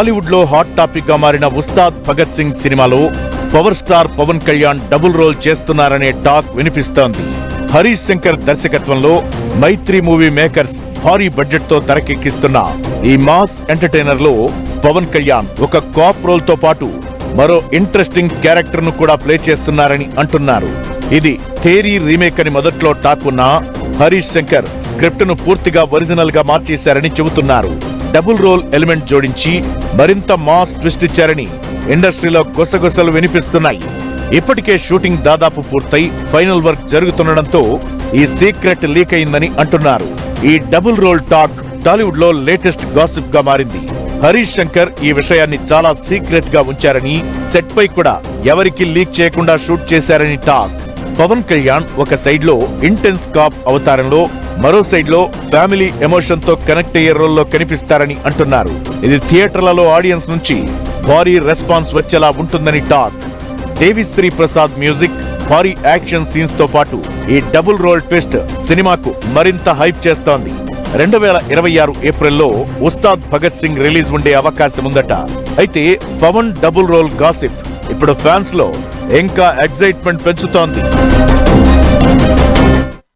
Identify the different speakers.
Speaker 1: టాలీవుడ్ లో hot topic గా మారిన ఉస్తాద్ భగత్ సింగ్ సినిమాలో power star Pawan Kalyan double role చేస్తున్నారనే టాక్ వినిపిస్తోంది. హరీష్ శంకర్ దర్శకత్వంలో మైత్రి మూవీ మేకర్స్ భారీ బడ్జెట్ తో తెరకెక్కిస్తున్న ఈ మాస్ ఎంటర్టైనర్ లో పవన్ కళ్యాణ్ ఒక కాప్ రోల్ తో పాటు మరో ఇంట్రెస్టింగ్ క్యారెక్టర్ ను కూడా ప్లే చేస్తున్నారని అంటున్నారు. ఇది థేరీ రీమేక్ అని మొదట్లో టాక్ ఉన్నా హరీష్ శంకర్ స్క్రిప్ట్ ను పూర్తిగా ఒరిజినల్ గా మార్చేశారని చెబుతున్నారు. డబుల్ రోల్ ఎలిమెంట్ జోడించి మరింత మాస్ ట్విస్ట్ ఇచ్చారని ఇండస్ట్రీలో గుసగుసలు వినిపిస్తున్నాయి. ఇప్పటికే షూటింగ్ దాదాపు పూర్తయి ఫైనల్ వర్క్ జరుగుతుండటంతో ఈ సీక్రెట్ లీక్ అయిందని అంటున్నారు. ఈ డబుల్ రోల్ టాక్ టాలీవుడ్ లో లేటెస్ట్ గాసిప్ గా మారింది. హరీష్ శంకర్ ఈ విషయాన్ని చాలా సీక్రెట్ గా ఉంచారని, సెట్ పై కూడా ఎవరికి లీక్ చేయకుండా షూట్ చేశారని టాక్. పవన్ కళ్యాణ్ ఒక సైడ్ లో ఇంటెన్స్ కాప్ అవతారంలో, మరో సైడ్ లో ఫ్యామిలీ ఎమోషన్ తో కనెక్ట్ అయ్యే రోల్లో కనిపిస్తారని అంటున్నారు. ఇది థియేటర్లలో ఆడియన్స్ నుంచి భారీ రెస్పాన్స్ వచ్చేలా ఉంటుందని టాక్. దేవిశ్రీ ప్రసాద్ మ్యూజిక్, భారీ యాక్షన్ సీన్స్ తో పాటు ఈ డబుల్ రోల్ ట్విస్ట్ సినిమాకు మరింత హైప్ చేస్తోంది. 2026 ఏప్రిల్లో ఉస్తాద్ భగత్ సింగ్ రిలీజ్ ఉండే అవకాశం ఉందట. అయితే పవన్ డబుల్ రోల్ గాసిప్ ఇప్పుడు ఫ్యాన్స్ లో ఇంకా ఎక్సైట్మెంట్ పెంచుతోంది.